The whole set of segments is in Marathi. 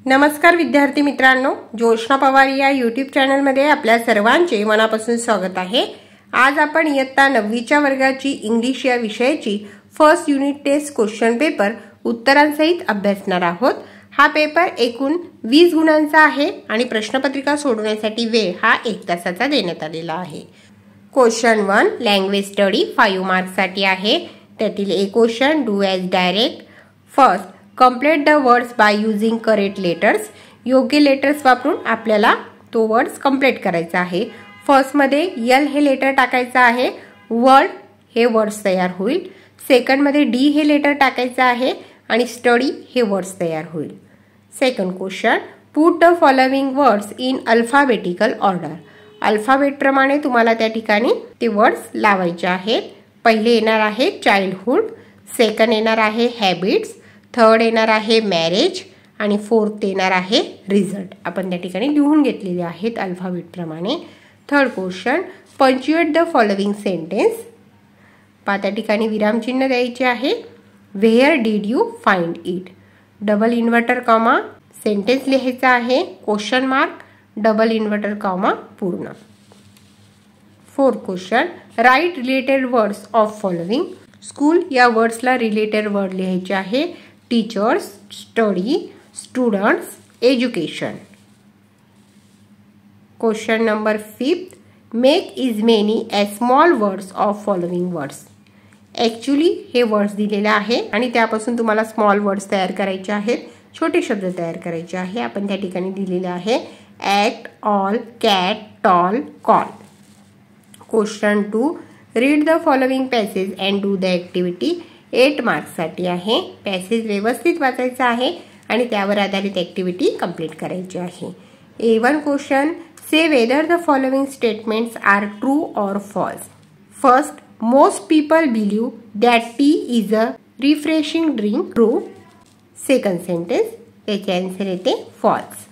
नमस्कार विद्यार्थी मित्रांनो, जोशना पवार या यूट्यूब चॅनलमध्ये आपल्या सर्वांचे मनापासून स्वागत आहे। आज आपण इयत्ता 9वीच्या वर्गाची इंग्लिश या विषयाची first unit test question paper उत्तरांसहित अभ्यासणार आहोत। हा पेपर एकूण 20 गुणांचा आहे आणि प्रश्नपत्रिका सोडवण्यासाठी वेळ हा 1 तासाचा देण्यात आलेला आहे। क्वेश्चन 1 लँग्वेज स्टडी 5 मार्क्स साठी आहे। त्यातील एक question do as direct. First complete the words by using correct letters. योग्य लेटर्स वापरून आपल्याला तो वर्ड्स कंप्लीट करायचा आहे। फर्स्ट मध्ये एल हे लेटर टाकायचं आहे, वर्ड हे वर्ड्स तयार होईल। सेकंड मध्ये डी हे लेटर टाकायचं आहे आणि स्टडी हे वर्ड्स तयार होईल। Second question put the following words in alphabetical order. Alphabet प्रमाणे तुम्हाला त्या ठिकाणी ते वर्ड्स लावायचे आहेत। पहिले येणार आहे चाइल्डहुड, सेकंड येणार आहे हॅबिट्स, थर्ड येणार आहे मॅरेज आणि फोर्थ येणार आहे रिझल्ट। आपण त्या ठिकाणी लिहून घेतलेले आहेत अल्फाबेट प्रमाणे। Third question punctuate the following sentence. त्या ठिकाणी विरामचिन्ह द्यायचे आहे। Where did you find it, double inverted comma sentence लिहायचा आहे, question mark double inverted comma पूर्ण। Fourth question write related words of following. School या वर्ड्सला रिलेटेड वर्ड लिहायचे आहे, teachers, study, students, education. Question number 5 make is many as small words of following words. Actually हे वर्ड्स दिलेले आहे आणि त्यापासून तुम्हाला स्मॉल वर्ड्स तयार करायचे आहेत, छोटे शब्द तयार करायचे आहे। आपण त्या ठिकाणी दिलेले आहे act, all, cat, tall, call. Question 2 read the following passage and do the activity. 8 marks साठी आहे। पॅसेज व्यवस्थित वाचायचा आहे आणि त्यावर आधारित ॲक्टिव्हिटी कंप्लीट करायची आहे। A1 question say whether the following statements are true or false. First most people believe that tea is a refreshing drink, true. Second sentence त्याचे आन्सर येते false.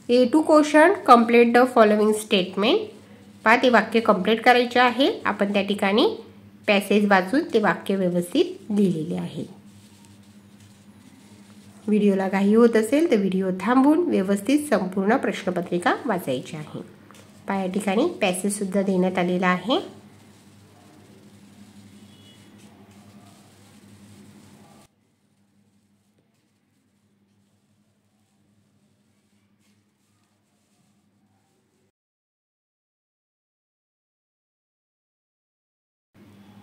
A2 question complete the following statement. ते वाक्य कंप्लीट करायचे आहे। आपण त्या ठिकाणी पॅसेज वाचून ते वाक्य व्यवस्थित लिहिलेले आहे। व्हिडिओला काही होत असेल तर व्हिडिओ थांबवून व्यवस्थित संपूर्ण प्रश्नपत्रिका वाचायची आहे। या ठिकाणी पॅसेज सुद्धा देण्यात आलेला आहे।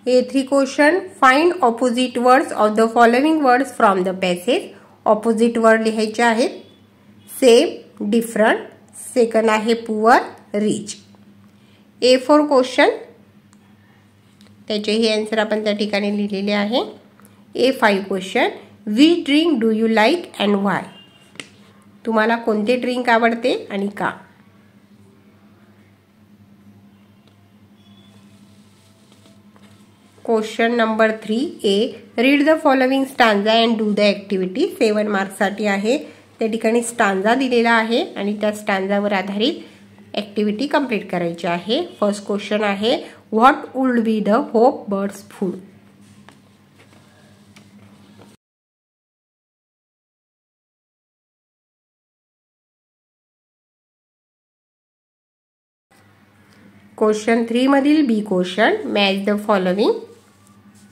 A3 question find opposite words of the following words from the passage. Opposite word लिहायचे आहेत, सेम, डिफरंट, सेकंड आहे पुअर, रिच। A4 क्वेश्चन त्याचेही आन्सर आपण त्या ठिकाणी लिहिलेले आहे। A5 question which drink do you like and why. तुम्हाला कोणते ड्रिंक आवडते आणि का। Question number 3A read the following stanza and do the activity. 7 marks साठी आहे। त्या ठिकाणी स्टांजा दिलेला आहे आणि त्या स्टांजावर आधारित ॲक्टिव्हिटी कंप्लीट करायची आहे। फर्स्ट क्वेश्चन आहे what would be the hope birds food. Question 3 मधील B question match the following.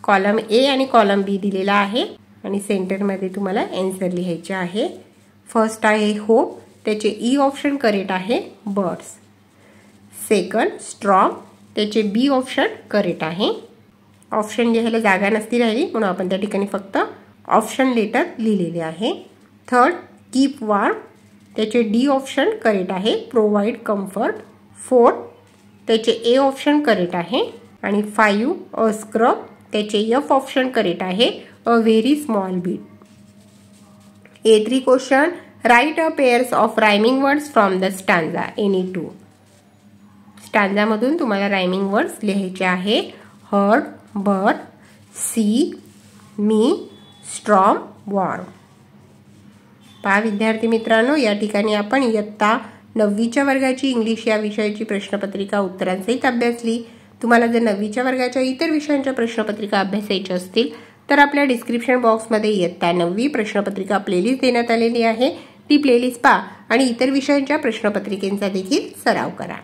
Column A आणि कॉलम बी दिलेला आहे आणि सेंटरमध्ये तुम्हाला आन्सर लिहायचे आहे। फर्स्ट आहे होप, त्याचे ई ऑप्शन करेक्ट आहे, बर्ड्स। सेकंड स्ट्रॉंग, त्याचे बी ऑप्शन करेक्ट आहे। ऑप्शन लिहायला जागा नसती राहिली म्हणून आपण त्या ठिकाणी फक्त ऑप्शन लेटर लिहिलेले आहे। थर्ड कीप वॉर्म, त्याचे डी ऑप्शन करेक्ट आहे, प्रोव्हाइड कम्फर्ट। फोर्थ त्याचे ए ऑप्शन करेक्ट आहे आणि 5 अ स्क्रब, त्याचे एफ ऑप्शन करेक्ट आहे, a very small beat. A3 question write a pairs of rhyming words from the stanza any 2। Stanza मधून तुम्हाला रायमिंग वर्ड्स लिहायचे आहे, heard, bird, see, me, strong, warm. विद्यार्थी मित्रांनो, या ठिकाणी आपण इयत्ता 9वीच्या वर्गाची इंग्लिश या विषयाची प्रश्नपत्रिका उत्तरांसहित अभ्यासली। तुम्हाला जर 9वीच्या वर्गाच्या इतर विषयांच्या प्रश्नपत्रिका अभ्यासायच्या असतील तर आपल्या डिस्क्रिप्शन बॉक्समध्ये इयत्ता 9वी प्रश्नपत्रिका प्लेलिस्ट देण्यात आलेली आहे। ती प्लेलिस्ट पहा आणि इतर विषयांच्या प्रश्नपत्रिकेचा देखील सराव करा.